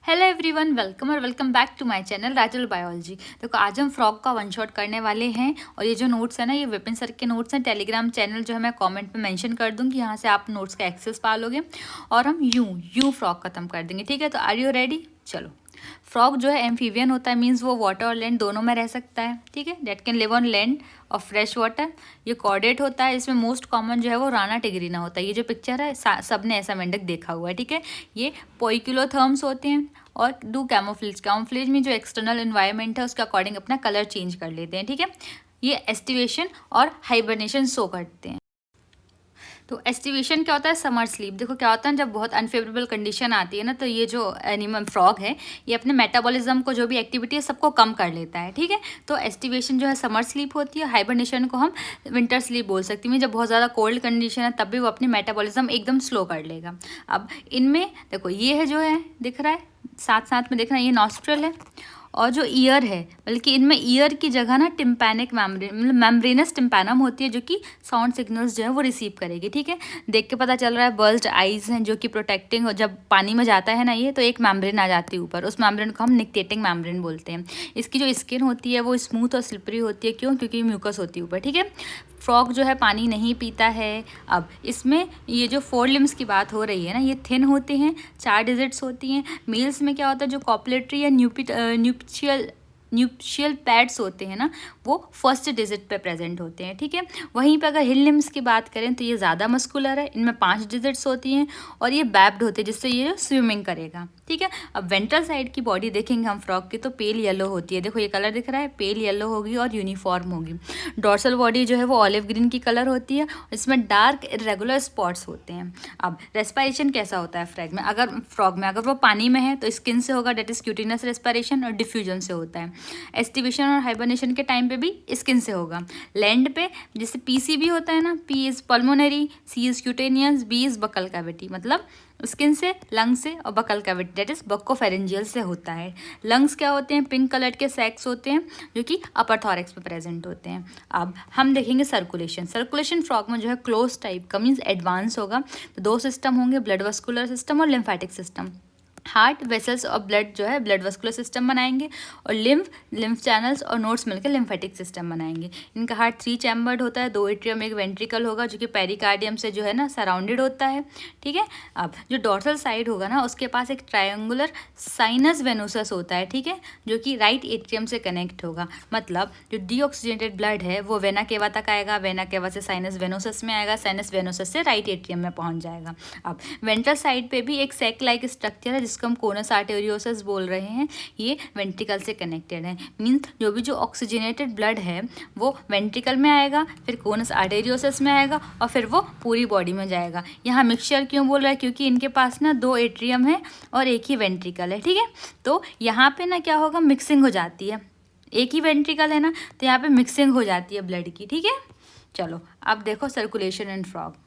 Hello everyone, welcome back to my channel Rajal biology. देखो आज हम फ्रॉग का वन शॉट करने वाले हैं और ये जो नोट्स है ना, ये विपिन सर के नोट्स हैं। टेलीग्राम चैनल जो है मैं कमेंट में मेंशन कर दूंगी, यहाँ से आप नोट्स का एक्सेस पा लोगे और हम यूं फ्रॉग खत्म कर देंगे। ठीक है, तो आर यू रेडी? चलो। फ्रॉग जो है एम्फीबियन होता है, मीन्स वो वाटर और लैंड दोनों में रह सकता है। ठीक है, date can live on land और फ्रेश वाटर। ये कॉर्डेट होता है, इसमें मोस्ट कॉमन जो है वो राना टिग्रीना होता है। ये जो पिक्चर है सब ने ऐसा मेंढक देखा हुआ है। ठीक है, ये पोइक्यूलोथर्म्स होते हैं और डू कैमोफ्लेज। कैमोफ्लेज में जो एक्सटर्नल एनवायरनमेंट है उसके अकॉर्डिंग अपना कलर चेंज कर लेते हैं। ठीक है, ये एस्टिवेशन और हाइबरनेशन शो करते हैं। तो एस्टिवेशन क्या होता है? Summer sleep. देखो क्या होता है, जब बहुत अनफेवरेबल कंडीशन आती है ना, तो ये जो एनिमल फ्रॉग है ये अपने मेटाबॉलिज्म को, जो भी एक्टिविटी है, सबको कम कर लेता है। ठीक है, तो एस्टिवेशन जो है समर स्लीप होती है। हाइबरनेशन को हम विंटर स्लीप बोल सकते हैं। जब बहुत ज़्यादा कोल्ड कंडीशन है तब भी वो अपनी मेटाबॉलिज्म एकदम स्लो कर लेगा। अब इनमें देखो ये है जो है दिख रहा है, साथ साथ में देखना, ये नॉस्ट्रल है और जो ईयर है, बल्कि इनमें ईयर की जगह ना टिम्पैनिक मेम्ब्रेन, मतलब मेम्ब्रेनस टिम्पैनम होती है जो कि साउंड सिग्नल्स जो है वो रिसीव करेगी। ठीक है, देख के पता चल रहा है बल्ज्ड आइज हैं जो कि प्रोटेक्टिंग, जब पानी में जाता है ना ये, तो एक मेम्ब्रेन आ जाती है ऊपर, उस मेम्ब्रेन को हम निक्टेटिंग मेम्ब्रेन बोलते हैं। इसकी जो स्किन होती है वो स्मूथ और स्लिपरी होती है। क्यों? क्योंकि म्यूकस होती है ऊपर। ठीक है, फ्रॉग जो है पानी नहीं पीता है। अब इसमें ये जो 4 लिम्स की बात हो रही है ना, ये थिन होते हैं, 4 डिजिट्स होती हैं। मेल्स में क्या होता है, जो कॉपलेटरी या न्यूप्शियल पैड्स होते हैं ना, वो फर्स्ट डिजिट पे प्रेजेंट होते हैं। ठीक है, वहीं पे अगर हिल लिम्स की बात करें तो ये ज़्यादा मस्कुलर है, इनमें 5 डिजिट्स होती हैं और ये बैब्ड होते हैं, जिससे ये स्विमिंग करेगा। ठीक है, अब वेंट्रल साइड की बॉडी देखेंगे हम फ्रॉग की, तो पेल येलो होती है। देखो ये कलर दिख रहा है, पेल येलो होगी और यूनिफॉर्म होगी। डॉर्सल बॉडी जो है वो ऑलिव ग्रीन की कलर होती है, इसमें डार्क इरेगुलर स्पॉट्स होते हैं। अब रेस्पिरेशन कैसा होता है फ्रॉग में? अगर वो पानी में है तो स्किन से होगा, डेट इज क्यूटिनस रेस्पिरेशन, और डिफ्यूजन से होता है। एस्टिवेशन और हाइबरनेशन के टाइम पे भी स्किन से होगा। लैंड पे जैसे पीसीबी होता है ना, P is pulmonary, C is cutaneous, B is buccal cavity, मतलब स्किन से, लंग से और buccal cavity that is buccopharyngeal से होता है। लंग्स क्या होते हैं? पिंक कलर के सैक्स होते हैं जो कि अपर थॉरेक्स में प्रेजेंट होते हैं। अब हम देखेंगे सर्कुलेशन फ्रॉग में जो है क्लोज टाइप का, मीन्स एडवांस होगा। तो 2 सिस्टम होंगे, ब्लड वस्कुलर सिस्टम और लिम्फेटिक सिस्टम। हार्ट वेसल्स और ब्लड जो है ब्लड वस्कुलर सिस्टम बनाएंगे और लिम्फ चैनल्स और नोड्स मिलकर लिम्फेटिक सिस्टम बनाएंगे। इनका हार्ट 3 चैम्बर्ड होता है, 2 एट्रियम, 1 वेंट्रिकल होगा जो कि पेरिकार्डियम से जो है ना सराउंडेड होता है। ठीक है, अब जो डॉर्सल साइड होगा ना, उसके पास एक ट्रायंगुलर साइनस वेनोसस होता है। ठीक है, जो कि राइट एट्रियम से कनेक्ट होगा। मतलब जो डीऑक्सीजनेटेड ब्लड है वो वेना केवा तक आएगा, वेना केवा से साइनस वेनोसस में आएगा, साइनस वेनोसस से राइट एट्रियम में पहुंच जाएगा। अब वेंट्रल साइड पे भी एक सैक लाइक स्ट्रक्चर है जिसको हम कोनस आर्टेरियोसस बोल रहे हैं। ये वेंट्रिकल से कनेक्टेड है, मीन्स जो भी जो ऑक्सीजनेटेड ब्लड है वो वेंट्रिकल में आएगा, फिर कोनस आर्टेरियोसस में आएगा और फिर वो पूरी बॉडी में जाएगा। यहाँ मिक्सचर क्यों बोल रहा है? क्योंकि इनके पास ना 2 एट्रियम है और एक ही वेंट्रिकल है। ठीक है, तो यहाँ पे ना क्या होगा, मिक्सिंग हो जाती है। एक ही वेंट्रिकल है ना, तो यहाँ पे मिक्सिंग हो जाती है ब्लड की। ठीक है, चलो अब देखो सर्कुलेशन इन फ्रॉग।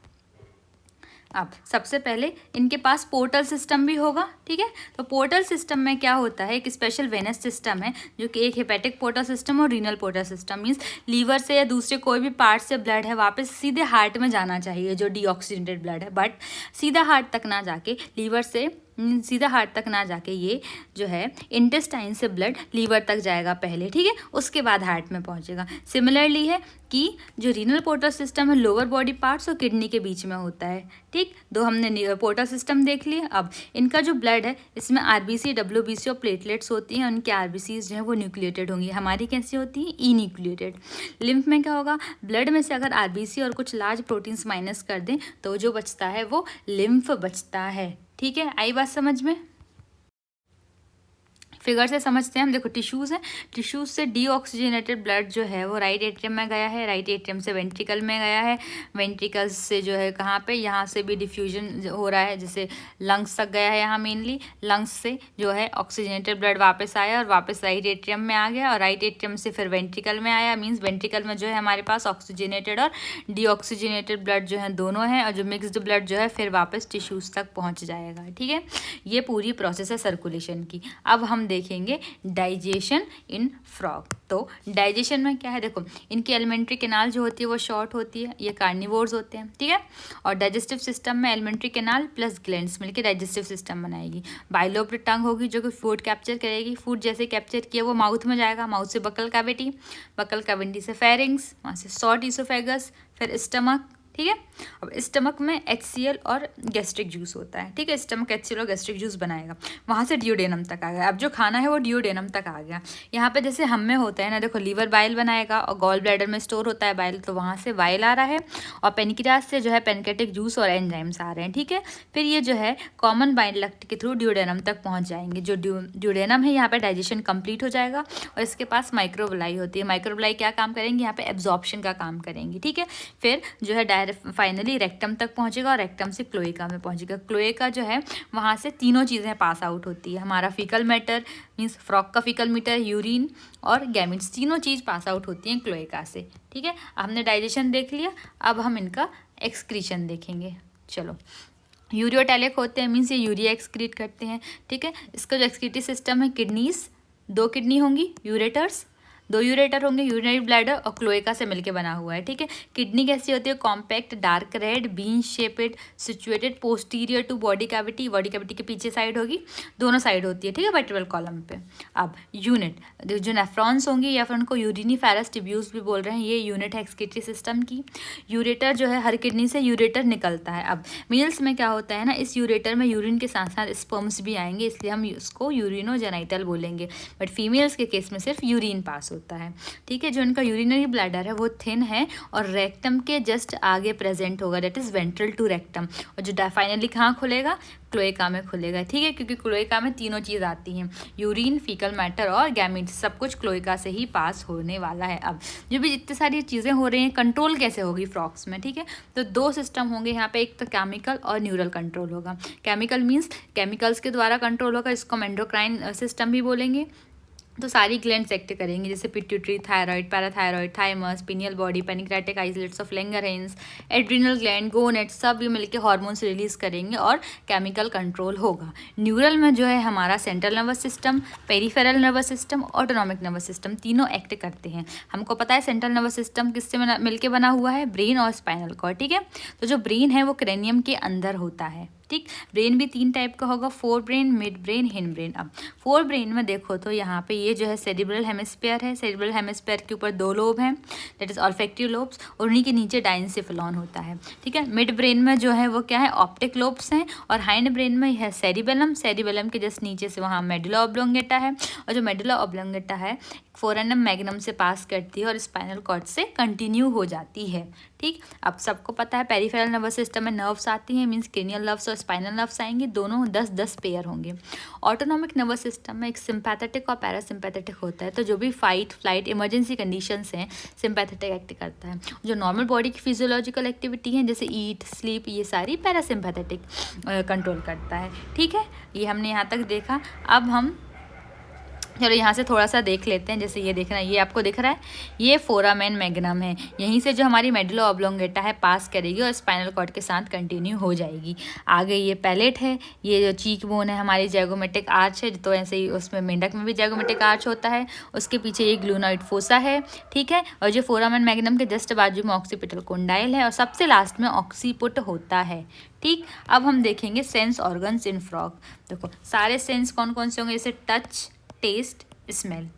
अब सबसे पहले इनके पास पोर्टल सिस्टम भी होगा। ठीक है, तो पोर्टल सिस्टम में क्या होता है, एक स्पेशल वेनस सिस्टम है जो कि एक हेपेटिक पोर्टल सिस्टम और renal portal system, means liver से या दूसरे कोई भी पार्ट से ब्लड है वापस सीधे हार्ट में जाना चाहिए जो डीऑक्सीजनेटेड ब्लड है, बट सीधा हार्ट तक ना जाके, लीवर से सीधा हार्ट तक ना जाके ये जो है इंटेस्टाइन से ब्लड लीवर तक जाएगा पहले। ठीक है, उसके बाद हार्ट में पहुंचेगा। सिमिलरली है कि जो रीनल पोर्टल सिस्टम है लोअर बॉडी पार्ट्स और किडनी के बीच में होता है। ठीक, 2 हमने पोर्टल सिस्टम देख लिए। अब इनका जो ब्लड है इसमें आरबीसी, डब्ल्यूबीसी और प्लेटलेट्स होती हैं। उनके आरबीसीज जो है वो न्यूक्लिएटेड होंगी, हमारी कैसी होती है? ई न्यूक्लिएटेड। लिम्फ में क्या होगा, ब्लड में से अगर आरबीसी और कुछ लार्ज प्रोटीन्स माइनस कर दें तो जो बचता है वो लिम्फ बचता है। ठीक है, आई बात समझ में? फिगर से समझते हैं हम। देखो टिश्यूज़ हैं, टिश्यूज़ से डीऑक्सीजनेटेड ब्लड जो है वो राइट एट्रियम में गया है, राइट एट्रियम से वेंट्रिकल में गया है, वेंट्रिकल से जो है कहाँ पे, यहाँ से भी डिफ्यूजन हो रहा है, जैसे लंग्स तक गया है। यहाँ मेनली लंग्स से जो है ऑक्सीजनेटेड ब्लड वापस आया और वापस राइट एट्रियम में आ गया और राइट एट्रियम से फिर वेंट्रिकल में आया। मीन्स वेंट्रिकल में जो है हमारे पास ऑक्सीजनेटेड और डीऑक्सीजनेटेड ब्लड जो है दोनों हैं, और जो मिक्सड ब्लड जो है फिर वापस टिश्यूज़ तक पहुँच जाएगा। ठीक है, ये पूरी प्रोसेस है सर्कुलेशन की। अब हम देखेंगे डाइजेशन इन फ्रॉग। तो डाइजेशन में क्या है, देखो इनकी एलिमेंट्री कैनाल जो होती है वो शॉर्ट होती है, ये कार्निवोर्स होते हैं, ठीक है। और डाइजेस्टिव सिस्टम में एलिमेंट्री कैनाल प्लस ग्लैंड्स मिलकर डाइजेस्टिव सिस्टम बनाएगी। बाइलोब्ड टंग होगी जो कि फूड कैप्चर करेगी, फूड जैसे कैप्चर किया वो माउथ में जाएगा, माउथ से बकल कैविटी, बकल कैविटी से फेरिंग्स, वहाँ से शॉर्ट ईसोफेगस, फिर स्टमक, ठीक है। अब स्टमक में HCl और गैस्ट्रिक जूस होता है, ठीक है। स्टमक HCl और गैस्ट्रिक जूस बनाएगा, वहाँ से ड्यूडेनम तक आ गया। अब जो खाना है वो ड्यूडेनम तक आ गया। यहाँ पे जैसे हम में होता है ना, देखो लीवर बाइल बनाएगा और गॉल ब्लैडर में स्टोर होता है बाइल, तो वहाँ से बाइल आ रहा है और पेनक्रियास से जो है पेनकेटिक जूस और एंजाइम्स आ रहे हैं, ठीक है। फिर ये जो है कॉमन बाइल डक्ट के थ्रू ड्यूडेनम तक पहुँच जाएंगे। जो ड्यूडेनम है यहाँ पर डाइजेशन कंप्लीट हो जाएगा और इसके पास माइक्रोवलाई होती है। माइक्रोवलाई क्या काम करेंगे, यहाँ पे एब्जॉर्प्शन का काम करेंगी, ठीक है। फिर जो है डायरेक्ट फाइनली रेक्टम तक पहुंचेगा और रेक्टम से क्लोएका में पहुंचेगा। क्लोएका जो है वहाँ से तीनों चीज़ें पास आउट होती है, हमारा फीकल मैटर मीन्स फ्रॉग का फीकल मैटर, यूरिन और गैमिट्स, तीनों चीज़ पास आउट होती हैं क्लोएका से, ठीक है। हमने डाइजेशन देख लिया, अब हम इनका एक्सक्रीशन देखेंगे। चलो, यूरियोटैलिक होते हैं मीन्स ये यूरिया एक्सक्रीट करते हैं, ठीक है। इसका जो एक्सक्रीटिव सिस्टम है, किडनीज, 2 किडनी होंगी, यूरेटर्स 2 यूरेटर होंगे, यूरिनरी ब्लैडर और क्लोएका से मिलके बना हुआ है, ठीक है। किडनी कैसी होती है, compact dark red bean shaped situated posterior to body cavity, body cavity के पीछे साइड होगी, दोनों साइड होती है, ठीक है, वर्टिब्रल कॉलम पे। अब यूनिट जो नेफ्रॉन्स होंगी या फिर उनको यूरिनीफेरस ट्यूब्यूल्स भी बोल रहे हैं, ये यूनिट है एक्सक्रीटरी सिस्टम की। यूरेटर जो है हर किडनी से यूरेटर निकलता है। अब मेल्स में क्या होता है ना, इस यूरेटर में यूरिन के साथ साथ स्पर्म्स भी आएंगे, इसलिए हम उसको यूरिनोजेनाइटल बोलेंगे। बट फीमेल्स के केस में सिर्फ यूरिन पास होता है, ठीक है। जो इनका यूरिनरी ब्लैडर है वो थिन है और रेक्टम के जस्ट आगे प्रेजेंट होगा, that is ventral to rectum. और जो फाइनली कहाँ खुलेगा, क्लोएका में खुलेगा, ठीक है, क्योंकि क्लोएका में तीनों चीज़ आती हैं, यूरिन, फीकल मैटर और गैमिट्स, सब कुछ क्लोएका से ही पास होने वाला है। अब जो भी जितनी सारी चीज़ें हो रही हैं, कंट्रोल कैसे होगी फ्रॉक्स में, ठीक है। तो 2 सिस्टम होंगे यहाँ पे, एक तो केमिकल और न्यूरल कंट्रोल होगा। केमिकल मीन्स केमिकल्स के द्वारा कंट्रोल होगा, इसको हम एंडोक्राइन सिस्टम भी बोलेंगे। तो सारी ग्लैंड्स एक्ट करेंगी, जैसे pituitary, thyroid, parathyroid, thymus, pineal body, pancreatic islets of Langerhans, adrenal gland, gonad, सब ये मिलकर हार्मोन्स रिलीज करेंगे और केमिकल कंट्रोल होगा। न्यूरल में जो है हमारा central nervous system, peripheral nervous system, autonomic nervous system, तीनों एक्ट करते हैं। हमको पता है सेंट्रल नर्वस सिस्टम किससे मिलकर बना हुआ है, ब्रेन और स्पाइनल कॉर्ड, ठीक है। तो जो ब्रेन है वो क्रेनियम के अंदर होता है, ठीक। ब्रेन भी 3 टाइप का होगा, fore brain, mid brain, hind brain. अब फोर ब्रेन में देखो तो यहाँ पे ये जो है सेरिब्रल हेमिस्फीयर है, सेरिब्रल हेमिस्फीयर के ऊपर 2 लोब हैं, दैट इज ऑल्फैक्टिव लोब्स, और उन्हीं के नीचे डाइनसेफेलॉन होता है, ठीक है। मिड ब्रेन में जो है वो क्या है, ऑप्टिक लोब्स हैं, और हाइंड ब्रेन में है सेरिबेलम, सेरिबेलम के जस्ट नीचे से वहाँ मेडुला ऑब्लोंगेटा है, और जो मेडुला ऑब्लोंगेटा है फोरेनम मैग्नम से पास करती है और स्पाइनल कॉर्ड से कंटिन्यू हो जाती है, ठीक। अब सबको पता है पेरिफेरल नर्वस सिस्टम में नर्व्स आती हैं, मीन्स क्रेनियल नर्व्स और स्पाइनल नर्व्स आएंगे, दोनों 10-10 पेयर होंगे। ऑटोनॉमिक नर्वस सिस्टम में एक सिंपैथेटिक और पैरासिम्पैथेटिक होता है, तो जो भी फाइट फ्लाइट इमरजेंसी कंडीशंस हैं सिंपैथेटिक एक्ट करता है। जो नॉर्मल बॉडी की फिजियोलॉजिकल एक्टिविटी है जैसे ईट, स्लीप, ये सारी पैरासिम्पैथेटिक कंट्रोल करता है, ठीक है। ये हमने यहाँ तक देखा। अब हम चलो यहाँ से थोड़ा सा देख लेते हैं, जैसे ये देखना, ये आपको दिख रहा है, ये फोरामेन मैग्नम है, यहीं से जो हमारी मेडुला ऑब्लोंगेटा है पास करेगी और स्पाइनल कॉर्ड के साथ कंटिन्यू हो जाएगी। आगे ये पैलेट है, ये जो चीक बोन है हमारी जैगोमेटिक आर्च है, तो ऐसे ही उसमें मेंढक में भी जैगोमेटिक आर्च होता है, उसके पीछे ये ग्लूनॉइड फोसा है, ठीक है। और जो फोरामेन मैग्नम के जस्ट बाजू में ऑक्सीपिटल कोंडाइल है और सबसे लास्ट में ऑक्सीपुट होता है, ठीक। अब हम देखेंगे सेंस ऑर्गन्स इन फ्रॉग। देखो सारे सेंस कौन कौन से होंगे, जैसे टच, टेस्ट, स्मेल।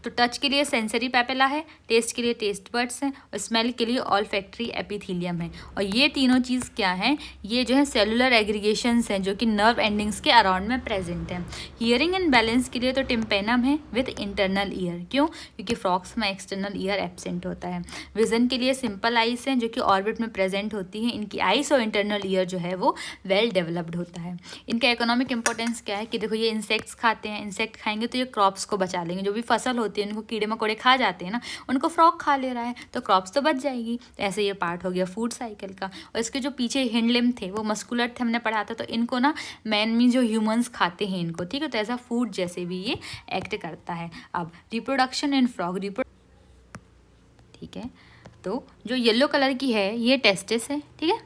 तो टच के लिए सेंसरी पैपेला है, टेस्ट के लिए टेस्ट बड्स हैं, और स्मेल के लिए ऑल्फैक्टरी एपिथीलियम है। और ये तीनों चीज़ क्या हैं, ये जो है सेलुलर एग्रीगेशंस हैं जो कि नर्व एंडिंग्स के अराउंड में प्रेजेंट हैं। हियरिंग एंड बैलेंस के लिए तो टिम्पेनम है विद इंटरनल ईयर, क्यों, क्योंकि फ्रॉक्स में एक्सटर्नल ईयर एब्सेंट होता है। विजन के लिए सिंपल आइस हैं जो कि ऑर्बिट में प्रेजेंट होती हैं, इनकी आइस और इंटरनल ईयर जो है वो वेल डेवलप्ड होता है। इनका इकोनॉमिक इंपॉर्टेंस क्या है कि देखो ये इंसेक्ट्स खाते हैं, इंसेक्ट खाएंगे तो ये क्रॉप्स को बचा लेंगे, जो भी फसल होती है उनको कीड़े मकोड़े खा जाते हैं ना, उनको फ्रॉग खा ले रहा है तो क्रॉप्स तो बच जाएगी। तो ऐसे ये पार्ट हो गया फूड साइकिल का। और इसके जो पीछे हिंड लिम्ब थे वो मस्कुलर थे, हमने पढ़ा था, तो इनको ना मैन में जो ह्यूमंस खाते हैं इनको, ठीक है, तो ऐसा फूड जैसे भी ये एक्ट करता है। अब रिप्रोडक्शन इन फ्रॉग, ठीक है, तो जो येलो कलर की है ये टेस्टिस है, ठीक है।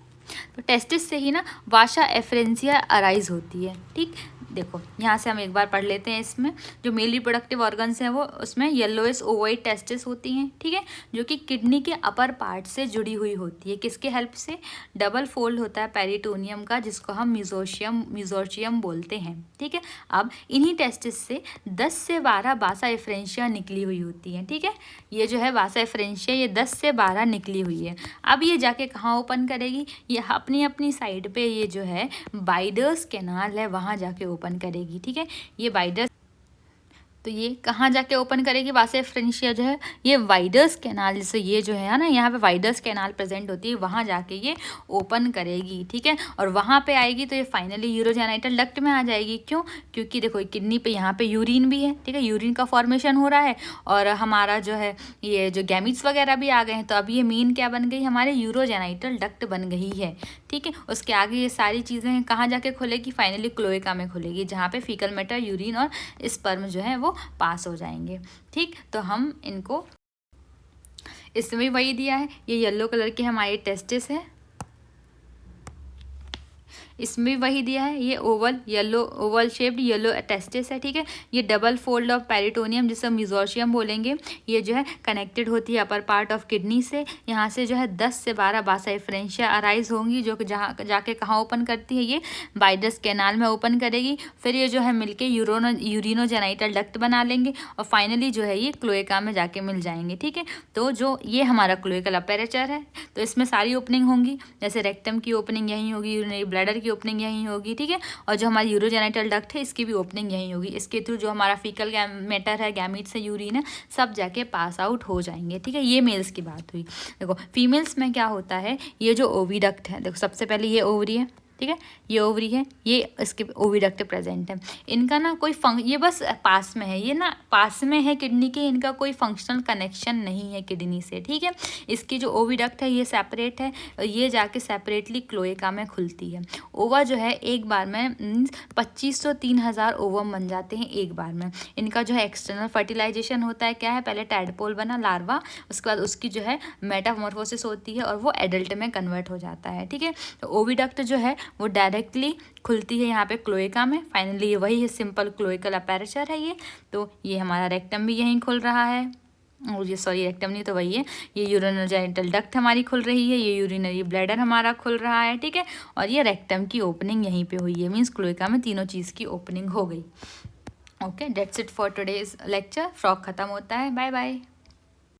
तो टेस्टिस से ही ना वाशा एफरेंसिया अराइज होती है, ठीक। देखो यहाँ से हम एक बार पढ़ लेते हैं। इसमें जो मेल रिप्रोडक्टिव ऑर्गन्स हैं वो उसमें येलोइश ओवाइट टेस्टिस होती हैं, ठीक है, जो कि किडनी के अपर पार्ट से जुड़ी हुई होती है। किसके हेल्प से? डबल फोल्ड होता है पेरिटोनियम का, जिसको हम मिजोशियम बोलते हैं, ठीक है। अब इन्हीं टेस्टिस से 10 से 12 बासा एफरेंशिया निकली हुई होती है, ठीक है। ये जो है बासा एफरेंशिया ये 10 से 12 निकली हुई है। अब ये जाके कहाँ ओपन करेगी? ये अपनी अपनी साइड पे ये जो है बाइडर्स कैनाल है वहाँ जाके ओपन करेगी, ठीक है। ये बाइडर्स, तो ये कहाँ जाके ओपन करेगी? वासा एफरेंशिया जो है ये वाइडर्स कैनाल, जैसे ये जो है ना यहाँ पे वाइडर्स कैनाल प्रेजेंट होती है, वहाँ जाके ये ओपन करेगी, ठीक है। और वहाँ पे आएगी तो ये फाइनली यूरोजेनाइटल डक्ट में आ जाएगी। क्यों? क्योंकि देखो किडनी पे यहाँ पे यूरिन भी है, ठीक है, यूरिन का फॉर्मेशन हो रहा है और हमारा जो है ये जो गैमिट्स वगैरह भी आ गए हैं, तो अब ये मीन क्या बन गई? हमारे यूरोजेनाइटल डक्ट बन गई है, ठीक है। उसके आगे ये सारी चीज़ें कहाँ जाके खुलेगी? फाइनली क्लोएका में खुलेगी, जहाँ पे फीकल मैटर, यूरिन और स्पर्म जो है वो पास हो जाएंगे, ठीक। तो हम इनको, इसमें भी वही दिया है, ये येलो कलर के हमारे टेस्टिस है, इसमें भी वही दिया है, ये ओवल शेप्ड येलो टेस्टिस है, ठीक है। ये डबल फोल्ड ऑफ पेरिटोनियम जिसे मिजोशियम बोलेंगे, ये जो है कनेक्टेड होती है अपर पार्ट ऑफ किडनी से। यहाँ से जो है 10 से 12 बासा एफरेंशिया अराइज होंगी, जो कि जहाँ जाके कहाँ ओपन करती है? ये बाइडस कैनाल में ओपन करेगी। फिर ये जो है मिलके यूरिनोजेनाइटल डक्ट बना लेंगे और फाइनली जो है ये क्लोएका में जाके मिल जाएंगे, ठीक है। तो जो ये हमारा क्लोएकल अपेरेचर है, तो इसमें सारी ओपनिंग होंगी, जैसे रेक्टम की ओपनिंग यहीं होगी, यूरिनरी ब्लैडर की ओपनिंग यहीं होगी, ठीक है। और जो हमारी यूरोजेनाइटल डक्ट है इसकी भी ओपनिंग यहीं होगी। इसके थ्रू जो हमारा फीकल मैटर है, गैमीट्स है, यूरिन है, सब जाके पास आउट हो जाएंगे, ठीक है। ये मेल्स की बात हुई। देखो फीमेल्स में क्या होता है, ये जो ओविडक्ट है, देखो सबसे पहले ये ओवरी है, ठीक है, ये ओवरी है, ये इसके ओविडक्ट प्रेजेंट है। इनका ना कोई ये बस पास में है, ये ना पास में है किडनी के, इनका कोई फंक्शनल कनेक्शन नहीं है किडनी से, ठीक है। इसकी जो ओविडक्ट है ये सेपरेट है, ये जाके सेपरेटली क्लोएका में खुलती है। ओवा जो है एक बार में 2500 3000 ओवम बन जाते हैं एक बार में। इनका जो है एक्सटर्नल फर्टिलाइजेशन होता है, क्या है? पहले टैडपोल बना लार्वा, उसके बाद उसकी जो है मेटामॉर्फोसिस होती है और वो एडल्ट में कन्वर्ट हो जाता है, ठीक है। तो ओविडक्ट जो है वो डायरेक्टली खुलती है यहाँ पे क्लोएका में। फाइनली ये वही है, सिंपल क्लोएकल अपेरेचर है ये। तो ये हमारा रेक्टम भी यहीं खुल रहा है, और ये सॉरी रेक्टम नहीं तो वही है, ये यूरिनोजेनिटल डक्ट हमारी खुल रही है, ये यूरिनरी ब्लैडर हमारा खुल रहा है, ठीक है। और ये रेक्टम की ओपनिंग यहीं पे हुई है, मीन्स क्लोएका में तीनों चीज़ की ओपनिंग हो गई। Okay, that's it for today's lecture. Frock खत्म होता है, बाय बाय।